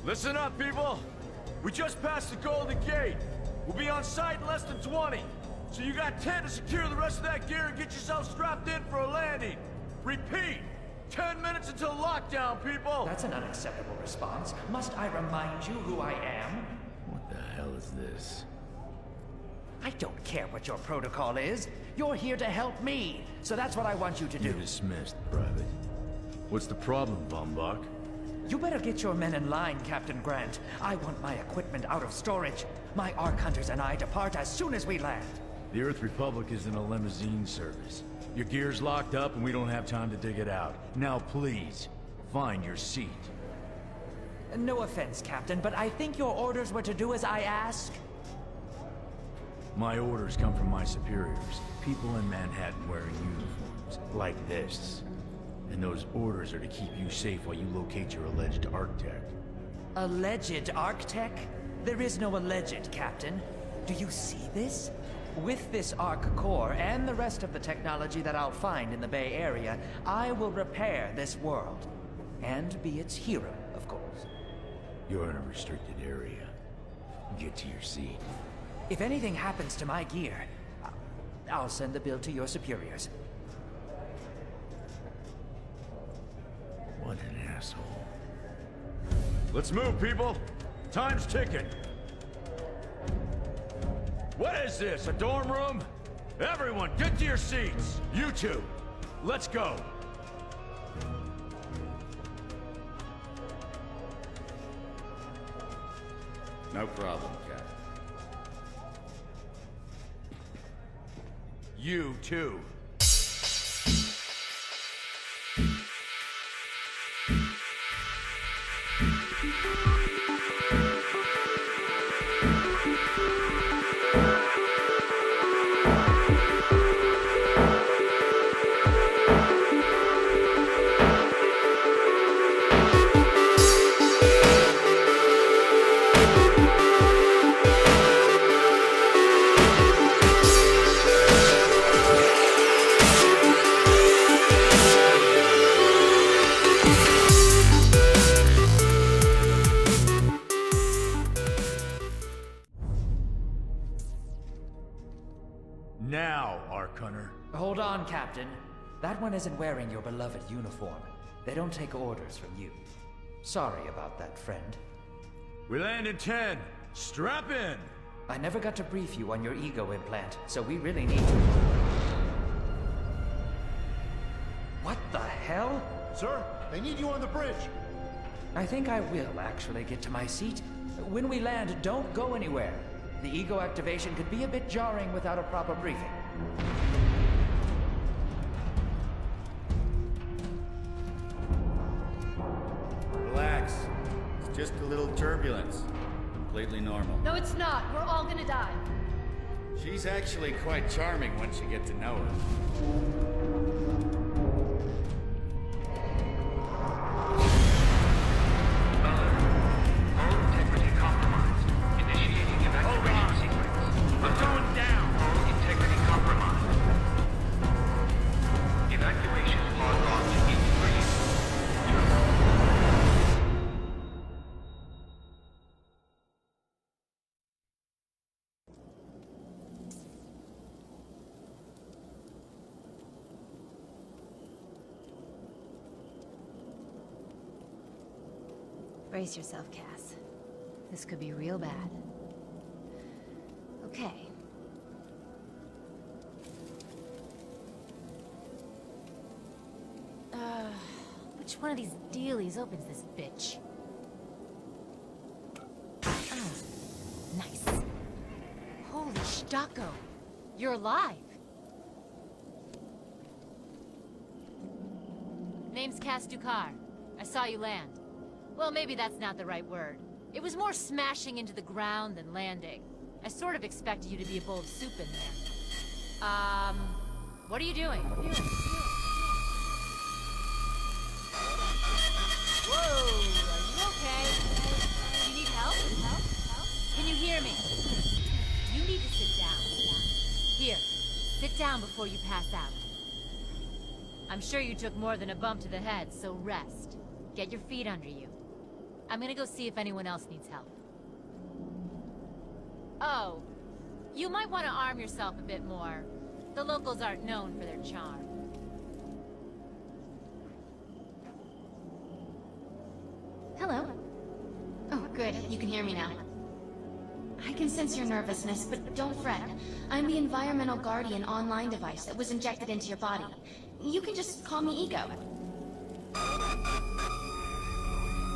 Listen up, people! We just passed the Golden Gate. We'll be on site in less than 20. So you got 10 to secure the rest of that gear and get yourself strapped in for a landing. Repeat! 10 minutes until lockdown, people! That's an unacceptable response. Must I remind you who I am? What the hell is this? I don't care what your protocol is. You're here to help me, so that's what I want you to do. You're dismissed, Private. What's the problem, Bombach? You better get your men in line, Captain Grant. I want my equipment out of storage. My Ark Hunters and I depart as soon as we land. The Earth Republic is in a limousine service. Your gear's locked up and we don't have time to dig it out. Now please, find your seat. No offense, Captain, but I think your orders were to do as I ask. My orders come from my superiors. People in Manhattan wearing uniforms, like this. And those orders are to keep you safe while you locate your alleged Arc-Tech. Alleged Arc-Tech? There is no alleged, Captain. Do you see this? With this Arc core and the rest of the technology that I'll find in the Bay Area, I will repair this world. And be its hero, of course. You're in a restricted area. Get to your seat. If anything happens to my gear, I'll send the bill to your superiors. What an asshole. Let's move, people! Time's ticking! What is this, a dorm room? Everyone, get to your seats! You two, let's go! No problem, Cap. You too. Now, Ark Hunter. Hold on, Captain. That one isn't wearing your beloved uniform. They don't take orders from you. Sorry about that, friend. We land in 10. Strap in! I never got to brief you on your ego implant, so we really need to... What the hell? Sir, they need you on the bridge. I think I will actually get to my seat. When we land, don't go anywhere. The ego activation could be a bit jarring without a proper briefing. Relax. It's just a little turbulence. Completely normal. No, it's not. We're all gonna die. She's actually quite charming once you get to know her. Brace yourself, Cass. This could be real bad. Okay. Which one of these dealies opens this bitch? Oh, nice. Holy Stocko! You're alive! Name's Cass Dukar. I saw you land. Well, maybe that's not the right word. It was more smashing into the ground than landing. I sort of expected you to be a bowl of soup in there. What are you doing? Whoa, are you okay? Do you need help? Can you hear me? You need to sit down. Here, sit down before you pass out. I'm sure you took more than a bump to the head, so rest. Get your feet under you. I'm gonna go see if anyone else needs help. Oh, you might want to arm yourself a bit more. The locals aren't known for their charm. Hello. Oh, good. You can hear me now. I can sense your nervousness, but don't fret. I'm the Environmental Guardian online device that was injected into your body. You can just call me Ego.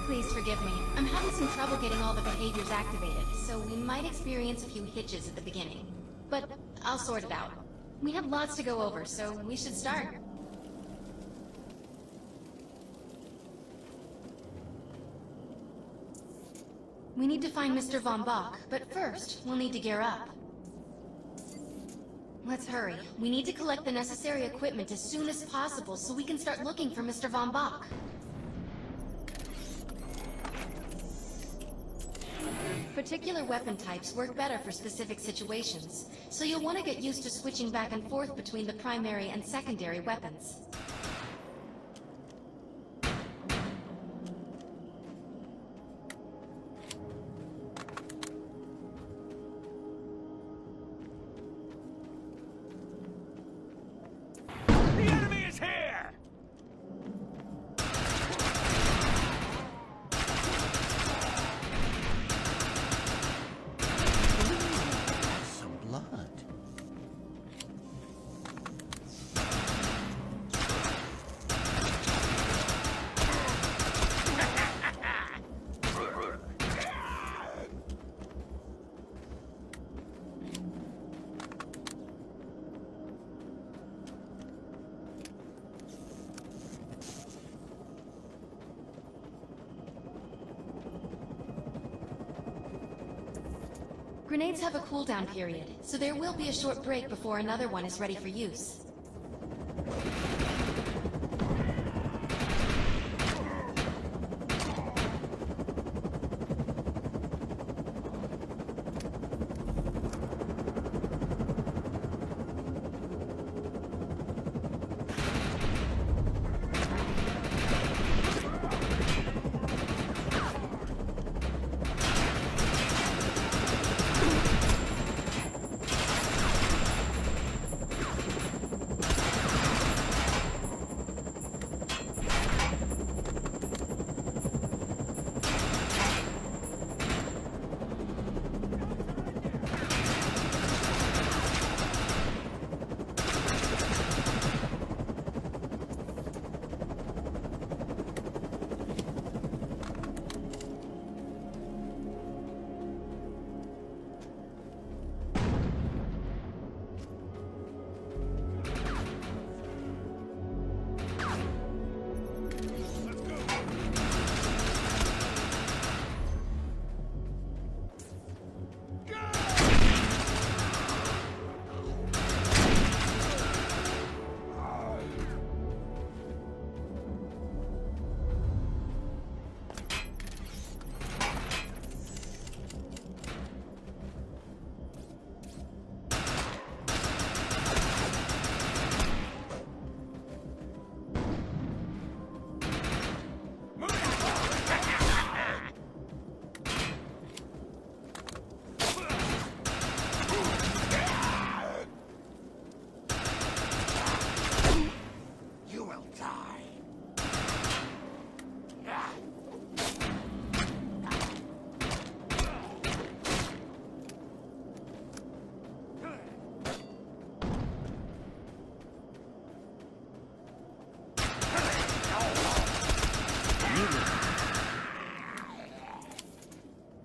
Please forgive me. I'm having some trouble getting all the behaviors activated, so we might experience a few hitches at the beginning. But I'll sort it out. We have lots to go over, so we should start. We need to find Mr. Von Bach, but first, we'll need to gear up. Let's hurry. We need to collect the necessary equipment as soon as possible so we can start looking for Mr. Von Bach. Particular weapon types work better for specific situations, so you'll want to get used to switching back and forth between the primary and secondary weapons. The enemy is here! Some blood. Grenades have a cooldown period, so there will be a short break before another one is ready for use.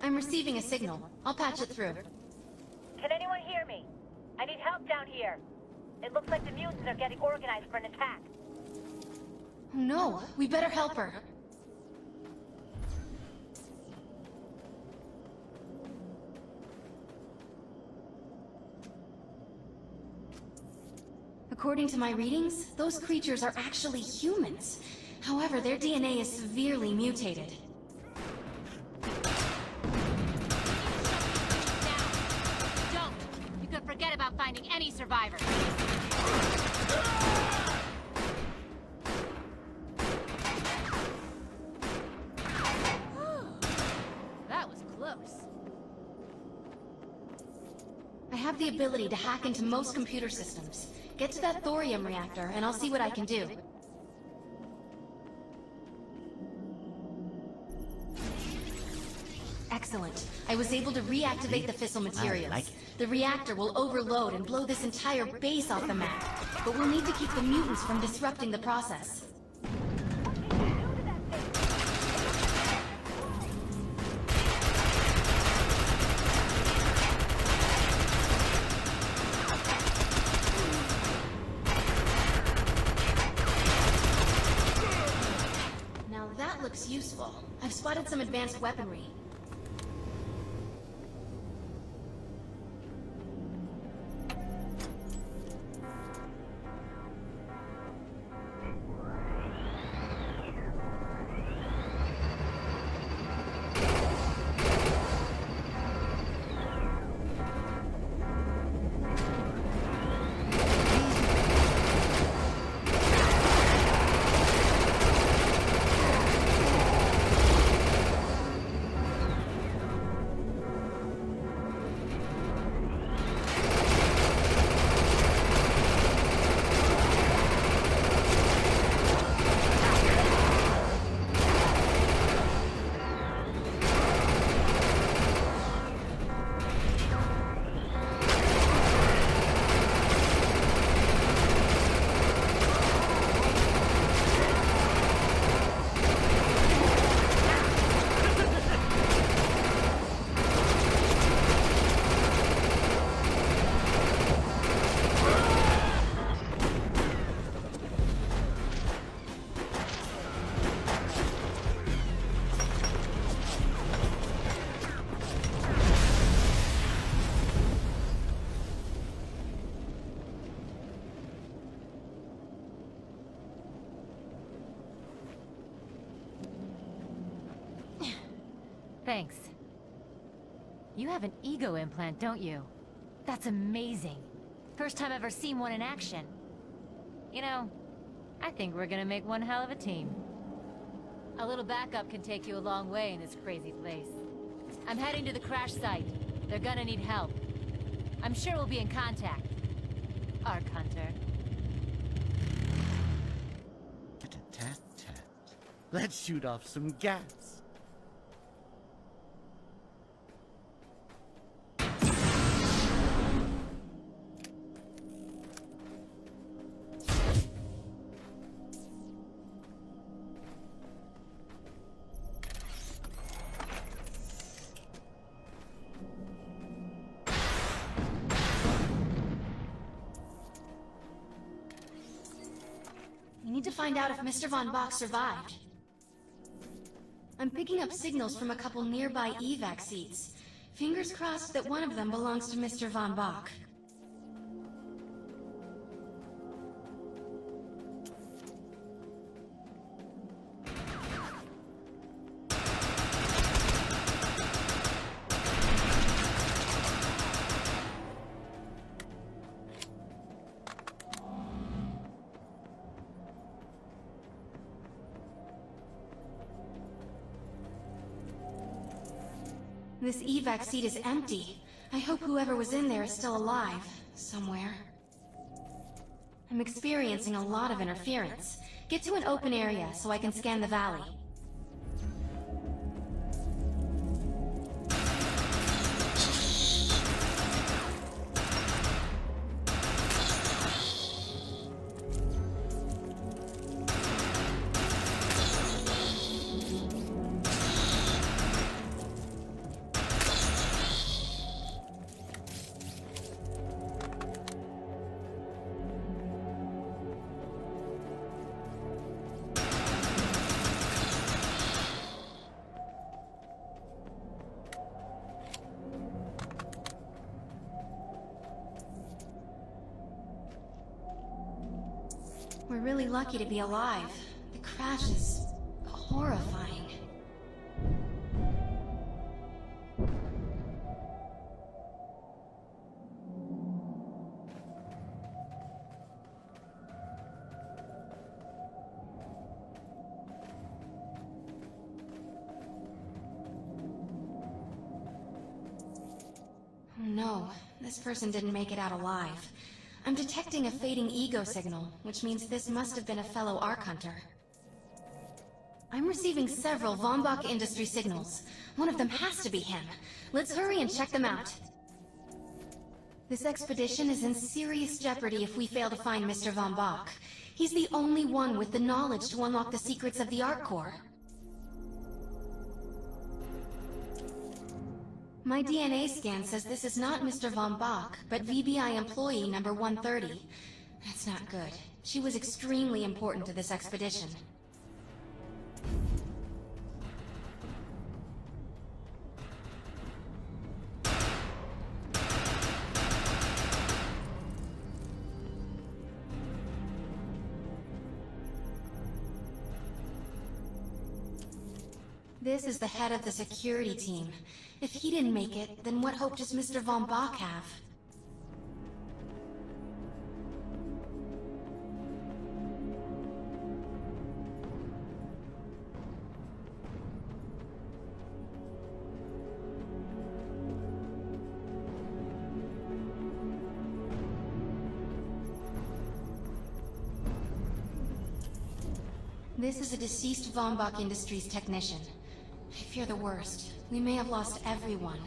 I'm receiving a signal. I'll patch it through. Can anyone hear me? I need help down here. It looks like the mutants are getting organized for an attack. Oh no, we better help her. According to my readings, those creatures are actually humans. However, their DNA is severely mutated. Don't! You can forget about finding any survivors. That was close. I have the ability to hack into most computer systems. Get to that thorium reactor, and I'll see what I can do. Excellent. I was able to reactivate the fissile materials. like it. The reactor will overload and blow this entire base off the map. But we'll need to keep the mutants from disrupting the process. Now that looks useful. I've spotted some advanced weaponry. Thanks. You have an ego implant, don't you? That's amazing. First time I've ever seen one in action. You know, I think we're gonna make one hell of a team. A little backup can take you a long way in this crazy place. I'm heading to the crash site. They're gonna need help. I'm sure we'll be in contact. Arc Hunter. Tat-tat-tat. Let's shoot off some gas. We need to find out if Mr. Von Bach survived. I'm picking up signals from a couple nearby evac seats. Fingers crossed that one of them belongs to Mr. Von Bach. This evac seat is empty. I hope whoever was in there is still alive, somewhere. I'm experiencing a lot of interference. Get to an open area so I can scan the valley. We're really lucky to be alive. The crash is horrifying. Oh no, this person didn't make it out alive. I'm detecting a fading ego signal, which means this must have been a fellow Ark Hunter. I'm receiving several Von Bach Industry signals. One of them has to be him. Let's hurry and check them out. This expedition is in serious jeopardy if we fail to find Mr. Von Bach. He's the only one with the knowledge to unlock the secrets of the Ark Core. My DNA scan says this is not Mr. Von Bach, but VBI employee number 130. That's not good. She was extremely important to this expedition. This is the head of the security team. If he didn't make it, then what hope does Mr. Von Bach have? This is a deceased Von Bach Industries technician. I fear the worst. We may have lost everyone.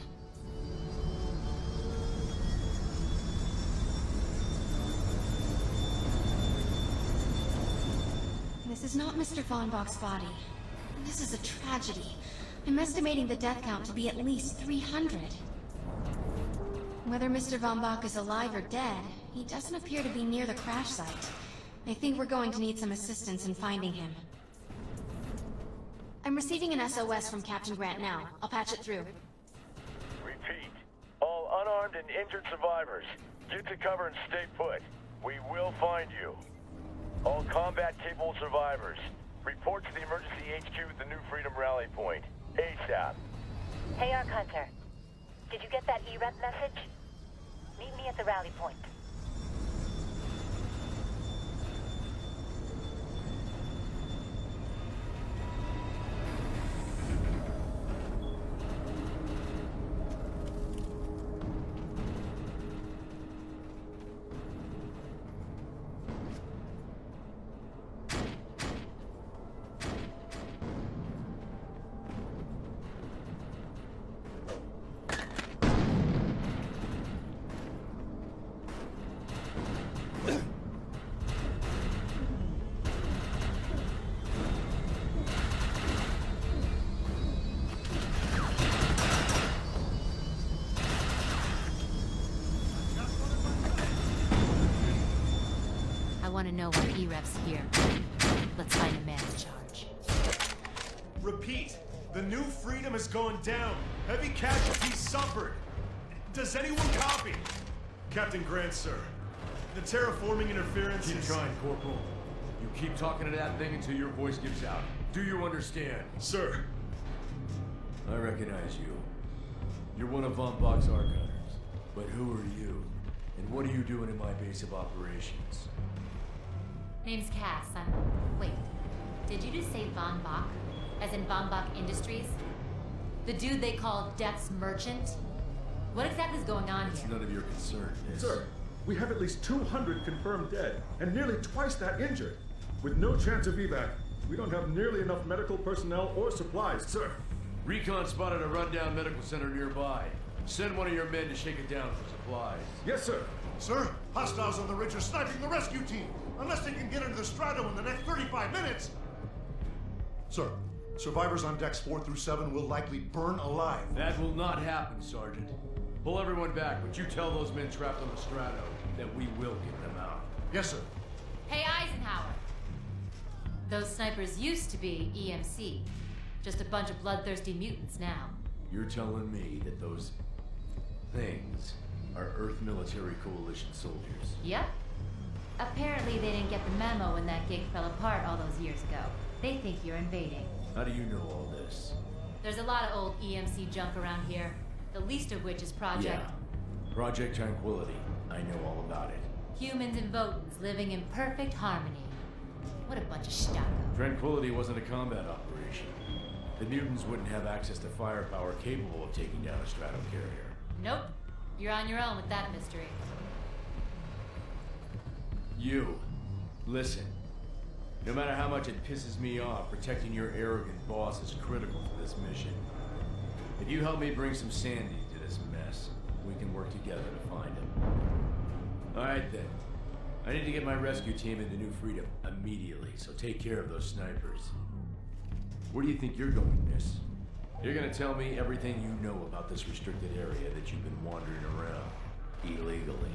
This is not Mr. Von Bach's body. This is a tragedy. I'm estimating the death count to be at least 300. Whether Mr. Von Bach is alive or dead, he doesn't appear to be near the crash site. I think we're going to need some assistance in finding him. I'm receiving an SOS from Captain Grant now. I'll patch it through. Repeat. All unarmed and injured survivors, get to cover and stay put. We will find you. All combat-capable survivors, report to the emergency HQ at the New Freedom Rally Point. ASAP. Hey, Ark Hunter. Did you get that E-Rep message? Meet me at the rally point. I want to know what E-Rep's here. Let's find a man in charge. Repeat. The New Freedom is going down. Heavy casualties suffered. Does anyone copy? Captain Grant, sir. The terraforming interference Keep is... trying, Corporal. You keep talking to that thing until your voice gives out. Do you understand? Sir. I recognize you. You're one of Von Bach's Ark Hunters. But who are you? And what are you doing in my base of operations? Name's Cass. Wait. Did you just say Von Bach? As in Von Bach Industries? The dude they call Death's Merchant? What exactly is going on It's here? none of your concern, Miss. Sir, we have at least 200 confirmed dead, and nearly twice that injured. With no chance of evac, we don't have nearly enough medical personnel or supplies, sir. Recon spotted a rundown medical center nearby. Send one of your men to shake it down for supplies. Yes, sir. Sir, hostiles on the ridge are sniping the rescue team. Unless they can get into the strato in the next 35 minutes. Sir, survivors on decks 4 through 7 will likely burn alive. That will not happen, Sergeant. Pull everyone back, but you tell those men trapped on the strato that we will get them out. Yes, sir. Hey, Eisenhower. Those snipers used to be EMC. Just a bunch of bloodthirsty mutants now. You're telling me that those things are Earth Military Coalition soldiers? Yep. Apparently they didn't get the memo when that gig fell apart all those years ago. They think you're invading. How do you know all this? There's a lot of old EMC junk around here. The least of which is Project... Yeah. Project Tranquility. I know all about it. Humans and Votans living in perfect harmony. What a bunch of stucco. Tranquility wasn't a combat operation. The mutants wouldn't have access to firepower capable of taking down a stratocarrier. Nope. You're on your own with that mystery. You. Listen. No matter how much it pisses me off, protecting your arrogant boss is critical to this mission. If you help me bring some sanity to this mess, we can work together to find him. Alright then. I need to get my rescue team into New Freedom immediately, so take care of those snipers. Where do you think you're going, miss? You're gonna tell me everything you know about this restricted area that you've been wandering around illegally.